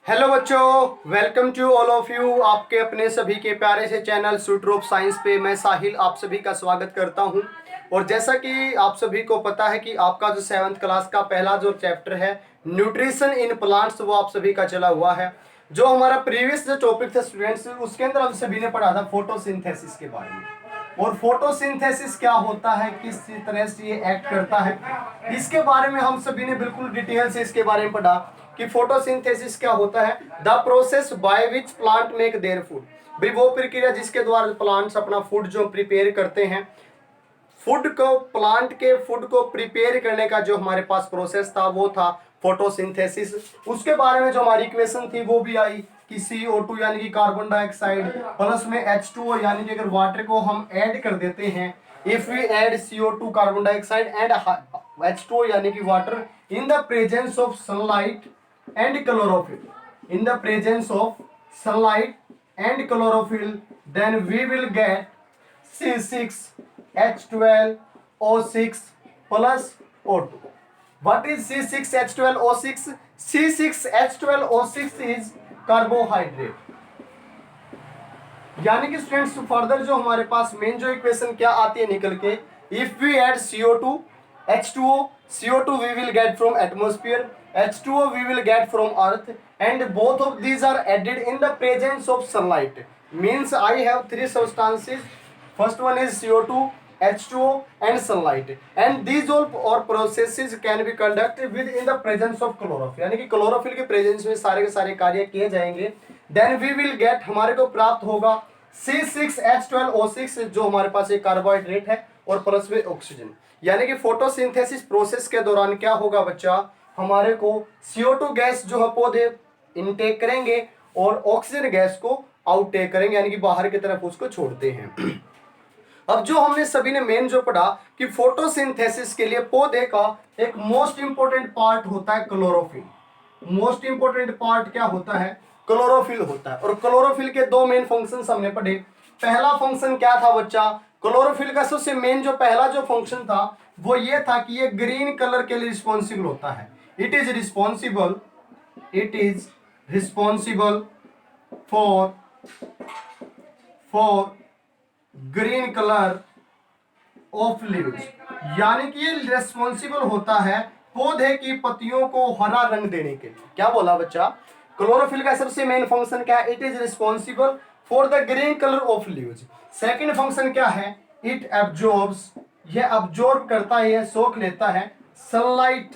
Hello बच्चों, welcome to all of you. आपके अपने सभी के प्यारे से चैनल सूटर ऑफ साइंस पे मैं साहिल आप सभी का स्वागत करता हूं। और जैसा कि आप सभी को पता है कि आपका जो 7th क्लास का पहला जो चैप्टर है न्यूट्रिशन इन प्लांट्स, वो आप सभी का चला हुआ है। जो हमारा प्रीवियस जो टॉपिक था स्टूडेंट्स, उसके अंदर हम सभी ने पढ़ा था फोटोसिंथेसिस के बारे में। और फोटोसिंथेसिस क्या होता है, किस तरह से ये एक्ट करता है, इसके बारे में हम सभी ने बिल्कुल डिटेल से इसके बारे में पढ़ा कि फोटोसिंथेसिस क्या होता है। The process by which plant make their food, भाई वो प्रक्रिया जिसके द्वारा प्लांट्स अपना फूड जो प्रिपेयर करते हैं। फूड को, प्लांट के फूड को प्रिपेयर करने का जो हमारे पास प्रोसेस था वो था फोटोसिंथेसिस। उसके बारे में जो हमारी इक्वेशन थी वो भी आई कि CO2 यानी कि कार्बन डाइऑक्साइड प्लस में H2O यानी कि अगर वाटर को हम ऐड कर देते हैं, if we add CO2 carbon dioxide and H2O यानी कि water in the presence of sunlight and chlorophyll, in the presence of sunlight and chlorophyll, then we will get C6H12O6 plus O2. What is C6H12O6? C6H12O6 is carbohydrate। यानी कि students further जो हमारे पास main जो equation क्या आती है निकल के, if we add CO2 H2O, CO2 we will get from atmosphere, H2O we will get from earth, and both of these are added in the presence of sunlight. Means I have three substances. First one is CO2, H2O and sunlight, and these all or processes can be conducted within the presence of chlorophyll, यानी कि chlorophyll के presence में सारे के सारे कार्य किए जाएंगे। Then we will get, हमारे को प्राप्त होगा C6H12O6 जो हमारे पास एक कार्बोहाइड्रेट है और प्लस में ऑक्सीजन। यानी कि फोटोसिंथेसिस प्रोसेस के दौरान क्या होगा बच्चा, हमारे को CO2 गैस जो है पौधे इनटेक करेंगे और ऑक्सीजन गैस को आउटटेक करेंगे, यानी कि बाहर की तरफ उसको छोड़ते हैं। अब जो हमने सभी ने मेन जो पढ़ा कि फोटोसिंथेसिस के लिए पौधे का एक मोस्ट इंपोर्टेंट पार्ट होता है क्लोरोफिल। मोस्ट इंपोर्टेंट पार्ट क्या होता है, क्लोरोफिल होता है। और क्लोरोफिल के दो मेन फंक्शंस हमने पढ़े। पहला फंक्शन क्या था बच्चा, क्लोरोफिल का सबसे मेन जो पहला जो फंक्शन था वो ये था कि ये ग्रीन कलर के लिए रिस्पॉन्सिबल होता है। It is responsible for green colour of leaves, यानी कि ये रेस्पॉन्सिबल होता है पौधे की पत्तियों को हरा रंग देने के लिए। क्या बोला बच्चा, क्लोरोफिल का सबसे मेन फंक्शन क्या है, it is responsible for the green colour of leaves. Second function क्या है, इट एब्जॉर्ब्स, ये एब्जॉर्ब करता है, ये सोख लेता है सनलाइट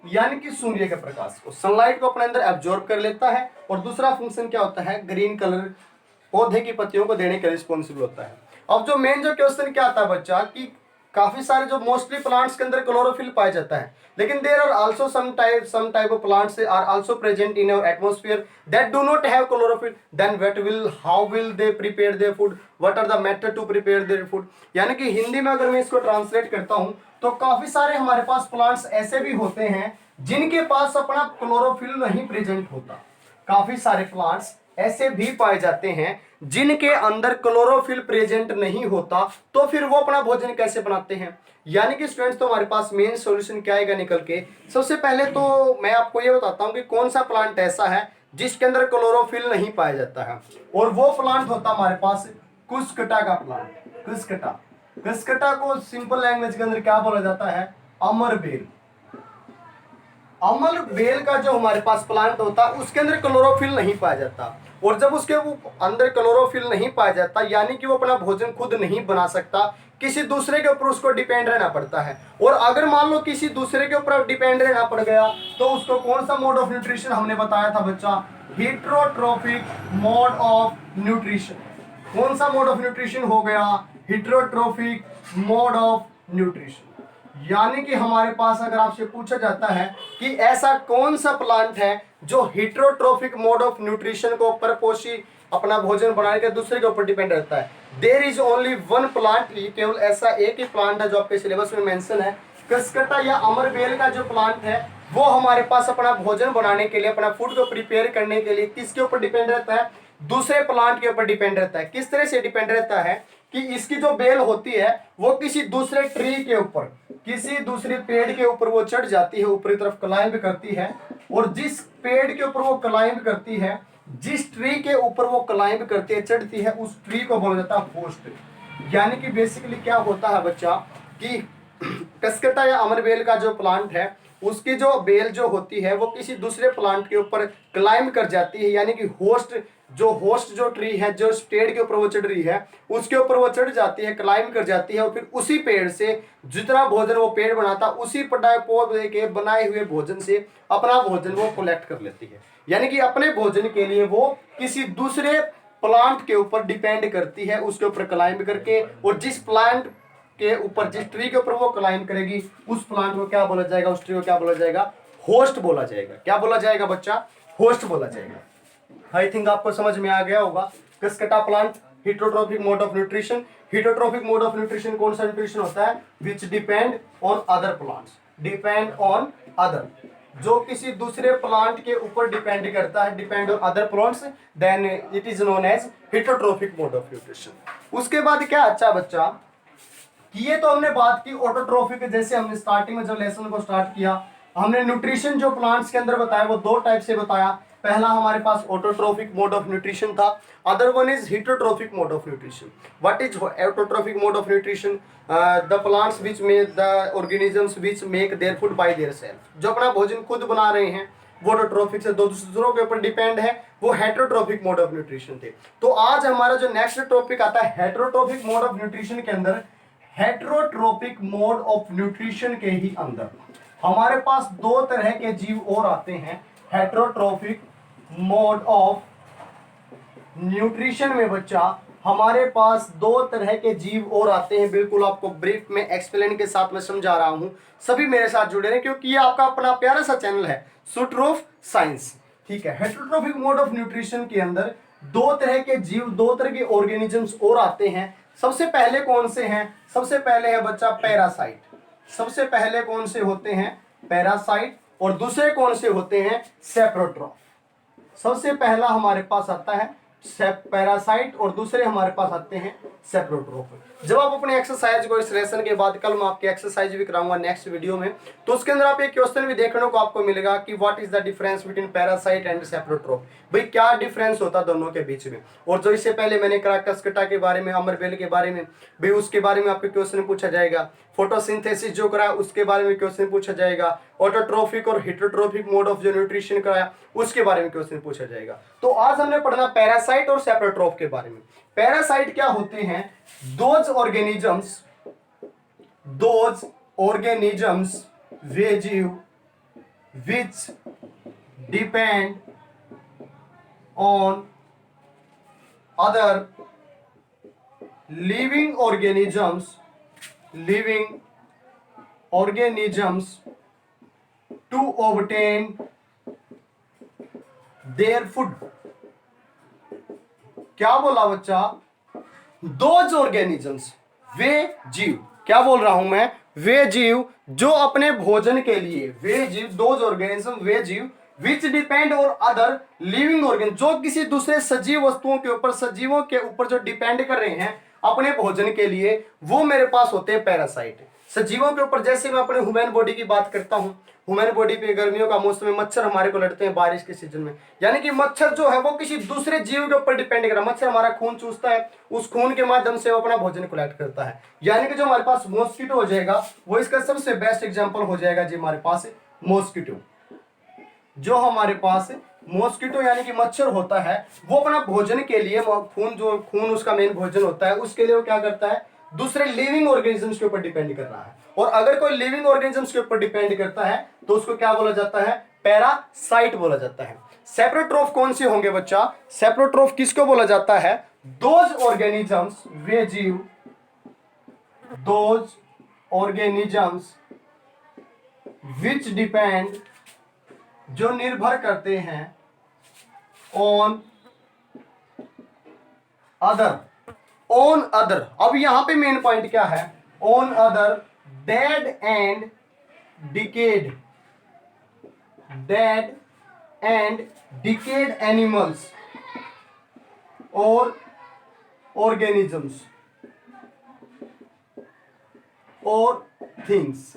यानी कि सूर्य के प्रकाश को, सनलाइट को अपने अंदर एब्जॉर्ब कर लेता है। और दूसरा फंक्शन क्या होता है, ग्रीन कलर पौधे की पत्तियों को देने के रिस्पॉन्सिबल होता है। अब जो मेन जो क्वेश्चन क्या आता है बच्चा कि काफी सारे जो मोस्टली प्लांट्स के अंदर क्लोरोफिल पाया जाता है, लेकिन there are also some type of plants are also present in our atmosphere that do not have chlorophyll, then how will they prepare their food, what are the method to prepare their food. यानी कि हिंदी में अगर मैं इसको translate करता हूं तो काफी सारे हमारे पास प्लांट्स ऐसे भी होते हैं जिनके पास अपना क्लोरोफिल नहीं प्रेजेंट होता। काफी सारे प्लांट्स ऐसे भी पाए जाते हैं जिनके अंदर क्लोरोफिल प्रेजेंट नहीं होता, तो फिर वो अपना भोजन कैसे बनाते हैं। यानी कि स्टूडेंट्स तो हमारे पास मेन सॉल्यूशन क्या आएगा निकल के, सबसे पहले तो मैं आपको ये बताता हूं कि कौन सा प्लांट ऐसा है जिसके अंदर क्लोरोफिल नहीं पाया जाता है। और वो प्लांट होता हमारे पास कुस्कटा का प्लांट। कुस्कटा को सिंपल लैंग्वेज के अंदर क्या बोला जाता है, अमरबेल। अमर बेल का जो हमारे पास प्लांट होता है उसके अंदर क्लोरोफिल नहीं पाया जाता। और जब उसके अंदर क्लोरोफिल नहीं पाया जाता यानी कि वो अपना भोजन खुद नहीं बना सकता, किसी दूसरे के ऊपर उसको डिपेंड रहना पड़ता है। और अगर मान लो किसी दूसरे के ऊपर डिपेंड रहना पड़ गया तो उसको कौन सा मोड ऑफ न्यूट्रिशन हमने बताया था बच्चा, हेटेरोट्रोफिक मोड ऑफ न्यूट्रिशन। कौन सा मोड ऑफ न्यूट्रिशन हो गया, हेटेरोट्रोफिक मोड ऑफ न्यूट्रिशन। यानी कि हमारे पास अगर आपसे पूछा जाता है कि ऐसा कौन सा प्लांट है जो हेटेरोट्रोफिक मोड ऑफ न्यूट्रिशन को परपोषी अपना भोजन बनाने के दूसरे के ऊपर डिपेंड रहता है, there is only one plant, केवल ऐसा एक ही प्लांट है जो आपके सिलेबस में मेंशन है। कुस्कटा या अमरबेल का जो प्लांट है वो हमारे पास अपना भोजन बनाने के लिए, अपना फूड को प्रिपेयर करने के लिए किसके ऊपर डिपेंड रहता है, दूसरे प्लांट के ऊपर डिपेंड रहता है। किस तरह से डिपेंड रहता है कि इसकी जो बेल होती है वो किसी दूसरे ट्री के ऊपर, किसी दूसरे पेड़ के ऊपर वो चढ़ जाती है, ऊपरी तरफ क्लाइंब करती है, और जिस पेड़ के ऊपर वो क्लाइंब करती है, जिस ट्री के ऊपर वो क्लाइंब करती है, चढ़ती है, उस ट्री को बोला जाता है होस्ट। यानी कि बेसिकली क्या होता है बच्चा कि कसकटा या अमरबेल का जो प्लांट है, उसकी जो बेल जो होती है वो किसी दूसरे प्लांट के ऊपर क्लाइंब कर जाती है, यानी कि होस्ट जो ट्री है, जो पेड़ के ऊपर वो चढ़ रही है, उसके ऊपर वो चढ़ जाती है, क्लाइंब कर जाती है, और फिर उसी पेड़ से जितना भोजन वो पेड़ बनाता, उसी पौधे के बनाए हुए भोजन से अपना भोजन वो कलेक्ट कर लेती है। यानी कि अपने भोजन के लिए वो किसी दूसरे प्लांट के ऊपर डिपेंड करती है, उसके ऊपर क्लाइंब करके, और जिस प्लांट के ऊपर, जिस ट्री के ऊपर वो क्लाइंब करेगी, उस प्लांट को क्या बोला जाएगा, उस ट्री को क्या बोला जाएगा, होस्ट बोला जाएगा। क्या बोला जाएगा बच्चा, होस्ट बोला जाएगा। आई थिंक आपको समझ में आ गया होगा। Cuscuta plant, heterotrophic mode of nutrition. Heterotrophic mode of nutrition कौन सा न्यूट्रिशन होता है, which depend on other plants, depend on other, जो किसी दूसरे प्लांट के ऊपर डिपेंड करता है, depend on other plants, then it is known as heterotrophic mode of nutrition. उसके बाद क्या अच्छा बच्चा कि ये तो हमने बात की ऑटोट्रोफिक, जैसे हमने स्टार्टिंग में जब लेसन को स्टार्ट किया, हमने न्यूट्रिशन जो प्लांट्स के अंदर बताया वो दो टाइप से बताया। पहला हमारे पास ऑटोट्रोफिक मोड ऑफ न्यूट्रिशन था, other one is heterotrophic mode of nutrition. What is autotrophic mode of nutrition, the plants which make the organisms which make their food by their self, जो अपना भोजन खुद बना रहे हैं, वो ऑटोट्रोफिक से दूसरों के ऊपर डिपेंड है, वो हेटेरोट्रॉफिक मोड ऑफ न्यूट्रिशन थे। तो आज हमारा जो नेक्स्ट टॉपिक आता है हेटेरोट्रॉफिक मोड ऑफ न्यूट्रिशन के अंदर, हेटेरोट्रॉपिक मोड ऑफ न्यूट्रिशन के ही अंदर हमारे पास दो तरह के जीव और आते हैं। हेटेरोट्रॉफिक मोड ऑफ न्यूट्रिशन में बच्चा हमारे पास दो तरह के जीव और आते हैं, बिल्कुल आपको ब्रीफ में एक्सप्लेन के साथ में समझा रहा हूं, सभी मेरे साथ जुड़े रहे क्योंकि ये आपका अपना प्यारा सा चैनल है सूत्र ऑफ साइंस। ठीक है, हेटेरोट्रॉफिक मोड ऑफ न्यूट्रिशन के अंदर दो तरह के जीव, दो तरह के ऑर्गेनिजम्स और आते हैं। सबसे पहले कौन से हैं, सबसे पहले है बच्चा पैरासाइट। सबसे पहले कौन से होते हैं, पैरासाइट, और दूसरे कौन से होते हैं, सेप्रोट्रॉफ। सबसे पहला हमारे पास आता है पैरासाइट और दूसरे हमारे पास आते हैं सेप्रोट्रोफ। जब आप अपने एक्सरसाइज को इस लेसन के बाद, कल मैं आपकी एक्सरसाइज भी कराऊंगा नेक्स्ट वीडियो में, तो उसके अंदर आप एक क्वेश्चन भी देखने को आपको मिलेगा कि what is the difference between parasite and saprotroph, भाई क्या डिफरेंस होता है दोनों के बीच में। और जो इससे पहले मैंने करा कसकटा के बारे में, अमरबेल के बारे में, भाई उसके बारे में आपको क्वेश्चन पूछा जाएगा। फोटोसिंथेसिस जो करा उसके बारे में क्वेश्चन पूछा जाएगा। ऑटोट्रोफिक और हेटेरोट्रोफिक मोड ऑफ जो न्यूट्रिशन कराया उसके बारे में क्वेश्चन पूछा जाएगा। तो आज हमने पढ़ना पैरासाइट और सेप्रोट्रोफ के बारे में। पैरासाइट क्या होते हैं, दोज ऑर्गेनिजम्स वे जीव विच depend on other living organisms to obtain their food। क्या बोला बच्चा, दोज ऑर्गेनिजम्स, वे जीव, क्या बोल रहा हूं मैं, वे जीव जो अपने भोजन के लिए, वे जीव, दोज ऑर्गेनिज्म, वे जीव विच डिपेंड और अदर लिविंग ऑर्गेन, जो किसी दूसरे सजीव वस्तुओं के ऊपर, सजीवों के ऊपर जो डिपेंड कर रहे हैं अपने भोजन के लिए, वो मेरे पास होते हैं पैरासाइट। सजीवों के ऊपर, जैसे मैं अपने ह्यूमन बॉडी की बात करता हूं, ह्यूमन बॉडी पे गर्मियों का मौसम में मच्छर हमारे को लड़ते हैं बारिश के सीजन में, यानी कि मच्छर जो है वो किसी दूसरे जीव के ऊपर डिपेंड कर रहा है। मच्छर हमारा खून चूसता है, उस खून के माध्यम से वो अपना भोजन कलेक्ट करता है, यानी कि जो हमारे पास मॉस्किटो हो जाएगा वो इसका सबसे बेस्ट एग्जाम्पल हो जाएगा जी हमारे पास मॉस्किटो। जो हमारे पास मॉस्किटो यानी कि मच्छर होता है, वो अपना भोजन के लिए, खून उसका मेन भोजन होता है, उसके लिए वो क्या करता है, दूसरे लिविंग ऑर्गेनिजम्स के ऊपर डिपेंड कर रहा है। और अगर कोई लिविंग ऑर्गेनिजम्स के ऊपर डिपेंड करता है तो उसको क्या बोला जाता है, पैरासाइट बोला जाता है। सेप्रोट्रोफ कौन से होंगे बच्चा, सेप्रोट्रोफ किसको बोला जाता है, दोज ऑर्गेनिजम्स, वे जीव, दोज ऑर्गेनिजम्स विच डिपेंड, जो निर्भर करते हैं, ऑन अदर। अब यहां पे मेन पॉइंट क्या है, on other dead and decade animals और ऑर्गेनिजम्स। और थिंग्स।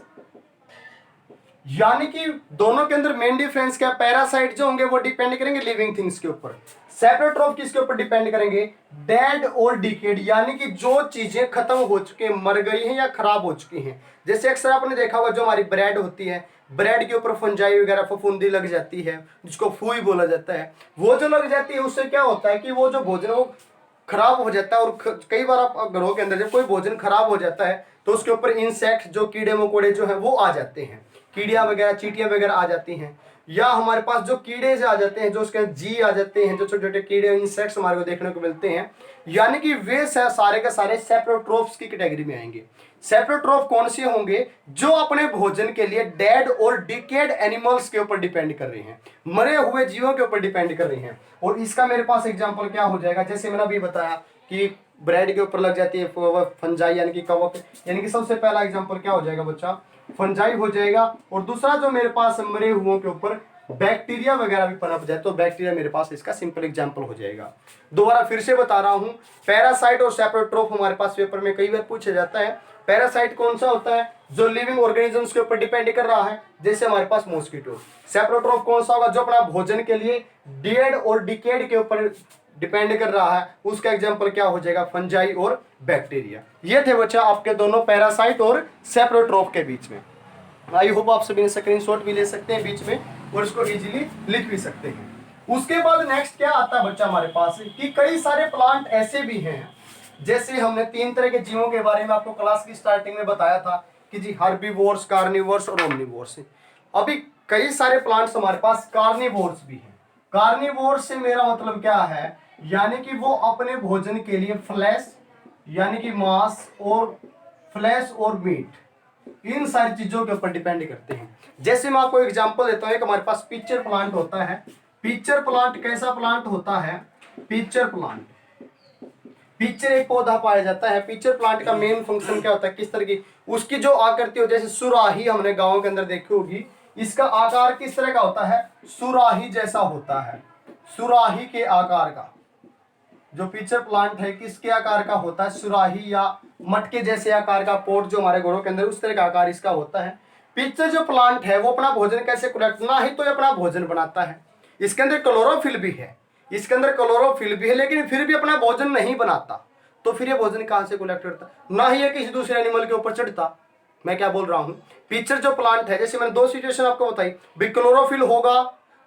यानी कि दोनों के अंदर मेन डिफरेंस क्या है, पैरासाइट जो होंगे वो डिपेंड करेंगे लिविंग थिंग्स के ऊपर, सेप्रोट्रोफ किसके ऊपर डिपेंड करेंगे, डेड और डिकेड, यानी कि जो चीजें खत्म हो चुकी हैं, मर गई हैं या खराब हो चुकी हैं। जैसे अक्सर आपने देखा होगा जो हमारी ब्रेड होती है, ब्रेड के ऊपर फंजाई वगैरह फफूंदी लग जाती है जिसको फूई बोला जाता है, वो जो लग जाती है उससे क्या होता है कि वो जो भोजन वो खराब हो जाता है। और कई बार आप घरों के अंदर जब कोई भोजन खराब हो जाता है तो उसके ऊपर इंसेक्ट जो कीड़े मकोड़े जो है वो आ जाते हैं, कीड़ियां वगैरह चींटियां वगैरह आ जाती हैं, या हमारे पास जो कीड़े से आ जाते हैं, जो उसके जी आ जाते हैं, जो छोटे छोटे कीड़े इंसेक्ट्स हमारे को देखने को मिलते हैं, यानी कि वे सारे के सारे सेप्रोट्रोफ्स की कैटेगरी में आएंगे। सेप्रोट्रोफ कौन से होंगे, जो अपने भोजन के लिए डेड और डिकेड एनिमल्स के ऊपर डिपेंड कर रहे हैं, मरे हुए जीवों के ऊपर डिपेंड कर रहे हैं। और इसका मेरे पास एग्जांपल क्या हो जाएगा, जैसे मैंने अभी बताया कि ब्रेड के ऊपर लग जाती है फंजाई यानी कि कवक, यानी कि सबसे पहला एग्जांपल क्या हो जाएगा बच्चा, फंजाई हो जाएगा। और दूसरा जो मेरे पास मरे हुओं के ऊपर बैक्टीरिया वगैरह भी पनप जाए तो बैक्टीरिया मेरे पास इसका सिंपल एग्जांपल हो जाएगा। दोबारा फिर से बता रहा हूं, पैरासाइट और सेप्रोट्रोफ हमारे पास पेपर में कई बार पूछा जाता है। पैरासाइट कौन सा होता है, जो लिविंग ऑर्गेनिजम्स के ऊपर डिपेंड कर रहा है, जैसे हमारे पास मॉस्किटो। सेप्रोट्रोफ कौन सा होगा, जो अपना भोजन के लिए डेड और डिकेड के ऊपर डिपेंड कर रहा है, उसका एग्जांपल क्या हो जाएगा, फंजाई और बैक्टीरिया। ये थे बच्चा आपके दोनों पैरासाइट और सेप्रोट्रोफ के बीच में। आई होप आप सभी ने स्क्रीनशॉट भी ले सकते हैं बीच में और इसको इजीली लिख भी सकते हैं। उसके बाद नेक्स्ट क्या आता है बच्चा हमारे पास कि कई सारे प्लांट ऐसे भी हैं, जैसे हमने 3 तरह के जीवों के बारे में आपको क्लास की स्टार्टिंग में बताया था कि जी हर्बीवोर्स, कार्निवोर्स और ओमनिवोर्स। अभी कई सारे प्लांट्स हमारे पास कार्निवोर्स भी हैं। कार्निवोर्स से मेरा मतलब क्या है, यानी कि वो अपने भोजन के लिए फ्लैश यानी कि मांस और फ्लैश और मीट, इन सारी चीजों के ऊपर डिपेंड करते हैं। जैसे मैं आपको एग्जांपल देता हूं, एक हमारे पास पिक्चर प्लांट होता है। पिक्चर प्लांट कैसा प्लांट होता है, पिक्चर प्लांट, पिक्चर एक पौधा पाया जाता है। पिक्चर प्लांट का मेन फंक्शन क्या होता है, किस तरह की उसकी जो आकृति हो, जैसे सुराही हमने गांव के अंदर देखी होगी, इसका आकार किस तरह का होता है, सुराही जैसा होता है। सुराही के आकार का जो पिक्चर प्लांट है किसके आकार का होता है, सुराही या मटके जैसे आकार का पोट जो हमारे घरों के अंदर उस तरह का आकार इसका होता है। पिक्चर जो प्लांट है वो अपना भोजन कैसे कलेक्ट, ना ही तो ये अपना भोजन बनाता है, इसके अंदर क्लोरोफिल भी है, इसके अंदर क्लोरोफिल भी है, लेकिन फिर भी अपना भोजन नहीं बनाता। तो फिर ये भोजन कहां से कलेक्ट करता, ना ही ये किसी दूसरे एनिमल के ऊपर चढ़ता। मैं क्या बोल रहा हूं, पिक्चर जो प्लांट है, जैसे मैंने 2 सिचुएशन आपको बताई, भी क्लोरोफिल होगा,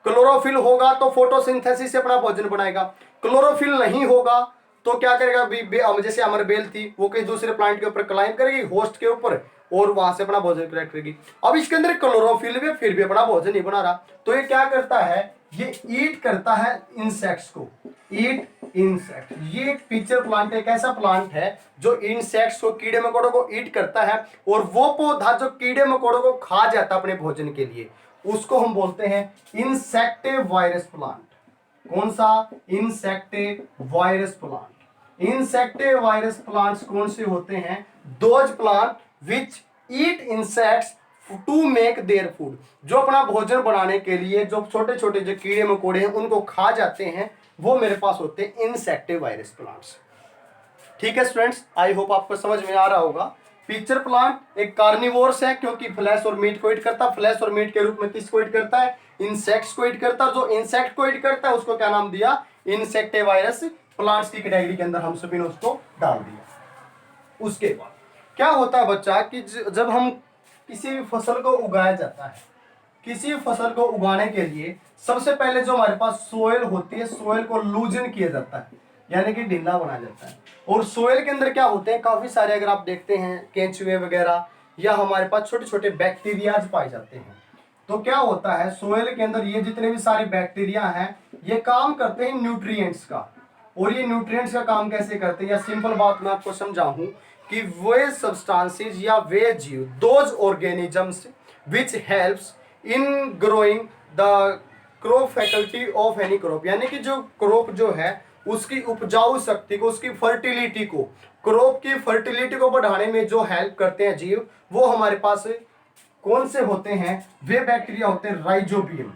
क्लोरोफिल होगा तो फोटोसिंथेसिस से अपना भोजन बनाएगा, क्लोरोफिल नहीं होगा तो क्या करेगा, जैसे अमर बेल थी वो किसी दूसरे प्लांट के ऊपर क्लाइंब करेगी, होस्ट के ऊपर, और वहां से अपना भोजन कलेक्ट करेगी। अब इसके अंदर क्लोरोफिल भी, फिर भी अपना भोजन नहीं बना रहा, तो ये क्या करता है, ये ईट करता है इंसेक्ट्स को, ईट इंसेक्ट। ये पिक्चर प्लांट एक ऐसा प्लांट है जो इंसेक्ट्स को, कीड़े मकोड़ों को ईट करता है, और वो पौधा जो कीड़े मकोड़ों को खा जाता है अपने भोजन के लिए, उसको हम बोलते हैं इंसेक्टिवायरस प्लांट। कौन सा, इंसेक्टिवायरस प्लांट। इंसेक्टिवायरस प्लांट्स कौन से होते हैं, those plant which eat insects to make their food, जो अपना भोजन बनाने के लिए जो छोटे छोटे जो कीड़े मकोड़े हैं उनको खा जाते हैं, वो मेरे पास होते हैं इंसेक्टिवायरस प्लांट्स। ठीक है स्टूडेंट्स, आई होप आपको समझ में आ रहा होगा। पिक्चर प्लांट एक कार्निवोर्स है क्योंकि फ्लैश और मीट को ईट करता है, फ्लैश और मीट के रूप में किसको ईट करता है, इंसेक्ट्स को ईट करता है। जो इंसेक्ट को ईट करता है उसको क्या नाम दिया, इंसेक्टिवायरस प्लांट्स की कैटेगरी के अंदर हम सभी ने उसको डाल दिया। उसके बाद क्या होता है बच्चा कि जब हम किसी भी फसल को उगाया जाता है, किसी फसल को उगाने के लिए सबसे पहले जो हमारे पास सोयल होती है, सोयल को लूजन किया जाता है, यानी कि ढीला बनाया जाता है। और सोयल के अंदर क्या होते हैं, काफी सारे, अगर आप देखते हैं केंचुए वगैरह, या हमारे पास छोटे छोटे बैक्टीरियाज पाए जाते हैं। तो क्या होता है, सोयल के अंदर ये जितने भी सारे बैक्टीरिया हैं ये काम करते हैं न्यूट्रिएंट्स का। और ये न्यूट्रिएंट्स का काम कैसे करते हैं, या सिंपल बात मैं आपको समझाऊं कि वे सब्सटेंसेस या वे जीव, those organisms which helps in growing the crop faculty of any crop, यानी कि जो क्रॉप जो है उसकी उपजाऊ शक्ति को, उसकी फर्टिलिटी को, क्रॉप की फर्टिलिटी को बढ़ाने में जो हेल्प करते हैं जीव, वो हमारे पास कौन से होते हैं, वे बैक्टीरिया होते हैं राइजोबियम।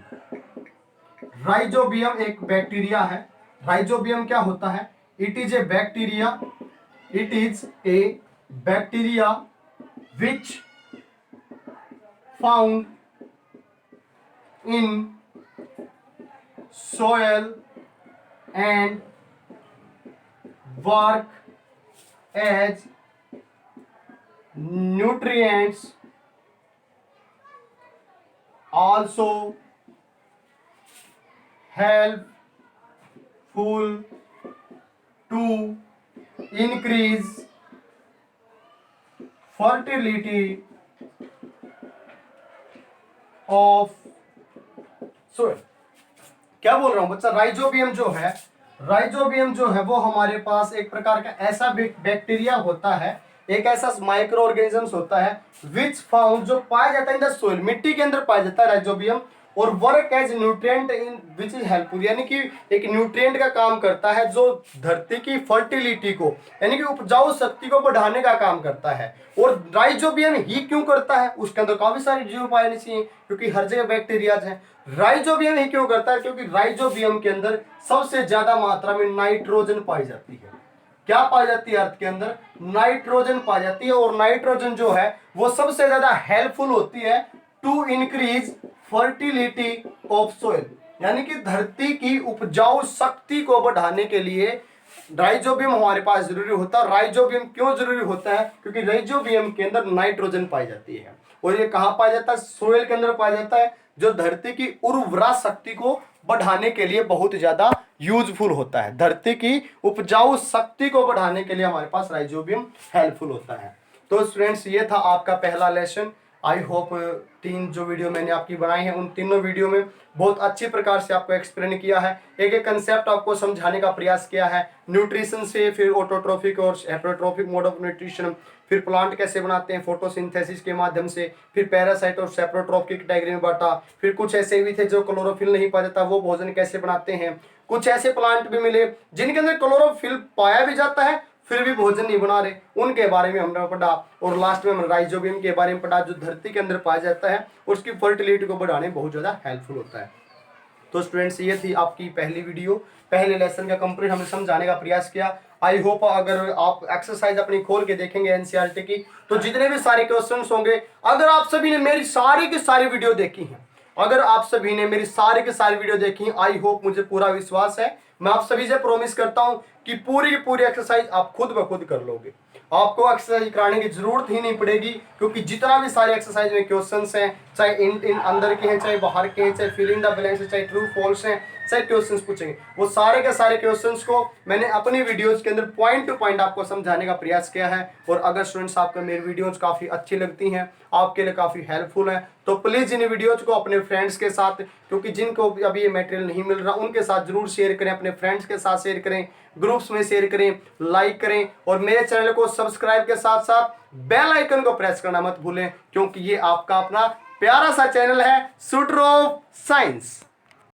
राइजोबियम एक बैक्टीरिया है। राइजोबियम क्या होता है, it is a bacteria, it is a bacteria which found in soil and work as nutrients, also helpful to increase fertility of soil। क्या बोल रहा हूं बच्चा, राइजोबियम जो है, राइजोबियम जो है वो हमारे पास एक प्रकार का ऐसा बैक्टीरिया होता है, एक ऐसा माइक्रो ऑर्गेनिजम्स होता है विच फाउंड, जो पाया जाता है इन द सोइल, मिट्टी के अंदर पाया जाता है राइजोबियम, और work as nutrient in which is helpful, यानी कि एक न्यूट्रिएंट का काम करता है जो धरती की फर्टिलिटी को, यानी कि उपजाऊ शक्ति को बढ़ाने का काम करता है। और राइजोबियम ही क्यों करता है, उसके अंदर काफी सारे जीव पाए चाहिए क्योंकि हर जगह बैक्टीरियाज हैं। राइजोबियम ही क्यों करता है, क्योंकि राइजोबियम के अंदर सबसे ज्यादा मात्रा में नाइट्रोजन पाई जाती है। क्या पाई जाती है अर्थ के अंदर, नाइट्रोजन पाई जाती है, और नाइट्रोजन जो है वो सबसे ज्यादा हेल्पफुल होती है to increase fertility of soil, यानी कि धरती की उपजाऊ शक्ति को बढ़ाने के लिए राइजोबियम हमारे पास जरूरी होता है। राइजोबियम क्यों जरूरी होता है, क्योंकि राइजोबियम के अंदर नाइट्रोजन पाई जाती है, और ये कहां पाया जाता है, सोइल के अंदर पाया जाता है, जो धरती की उर्वरा शक्ति को बढ़ाने के लिए बहुत ज्यादा यूजफुल होता है। धरती की उपजाऊ शक्ति को बढ़ाने के लिए हमारे पास राइजोबियम हेल्पफुल होता है। तो स्टूडेंट्स, ये था आपका पहला लेसन। आई होप 3 जो वीडियो मैंने आपकी बनाई है उन तीनों वीडियो में बहुत अच्छी प्रकार से आपको एक्सप्लेन किया है, एक एक कंसेप्ट आपको समझाने का प्रयास किया है, न्यूट्रिशन से, फिर ऑटोट्रोफिक और हेटरोट्रोफिक मोड ऑफ न्यूट्रिशन, फिर प्लांट कैसे बनाते हैं फोटोसिंथेसिस के माध्यम से, फिर पैरासाइट और सेप्रोट्रोफ की कैटेगरी में बांटा, फिर कुछ ऐसे भी थे जो क्लोरोफिल नहीं पाया जाता, वो भोजन कैसे बनाते हैं, कुछ ऐसे प्लांट भी मिले जिनके अंदर क्लोरोफिल पाया भी जाता है फिर भी भोजन नहीं बना रहे, उनके बारे में हमने पढ़ा, और लास्ट में हमने राइजोबियम के बारे में पढ़ा जो धरती के अंदर पाया जाता है, उसकी फर्टिलिटी को बढ़ाने में बहुत ज्यादा हेल्पफुल होता है। तो स्टूडेंट्स, ये थी आपकी पहली वीडियो, पहले लेसन का कंप्लीट हमने समझाने का प्रयास किया। आई होप अगर आप एक्सरसाइज अपनी खोल के देखेंगे एनसीईआरटी की, तो जितने भी सारे क्वेश्चंस होंगे, अगर आप सभी ने मेरी सारी की सारी वीडियो देखी है, अगर आप सभी ने मेरी सारी की सारी वीडियो देखी, आई होप, मुझे पूरा विश्वास है, मैं आप सभी से प्रॉमिस करता हूं कि पूरी की पूरी एक्सरसाइज आप खुद ब खुद कर लोगे, आपको एक्सरसाइज कराने की जरूरत ही नहीं पड़ेगी, क्योंकि जितना भी सारे एक्सरसाइज में क्वेश्चंस हैं, चाहे इन अंदर के हैं, चाहे बाहर के हैं, चाहे फिलिंग द ब्लैंक्स है, चाहे ट्रू फॉल्स हैं, चाहे क्वेश्चंस पूछेंगे, वो सारे के सारे क्वेश्चंस को मैंने अपनी वीडियोस के अंदर पॉइंट टू पॉइंट आपको समझाने का प्रयास किया है। और अगर स्टूडेंट्स आपको मेरी वीडियोस काफी अच्छी लगती हैं, आपके लिए काफी हेल्पफुल है, तो प्लीज इन वीडियोज को अपने फ्रेंड्स के साथ, क्योंकि जिनको अभी ये मटेरियल नहीं मिल रहा उनके साथ जरूर शेयर करें, अपने फ्रेंड्स के साथ शेयर करें, ग्रुप्स में शेयर करें, लाइक करें, और मेरे चैनल को सब्सक्राइब के साथ साथ बेल आइकन को प्रेस करना मत भूलें, क्योंकि ये आपका अपना प्यारा सा चैनल है शूटर ऑफ साइंस।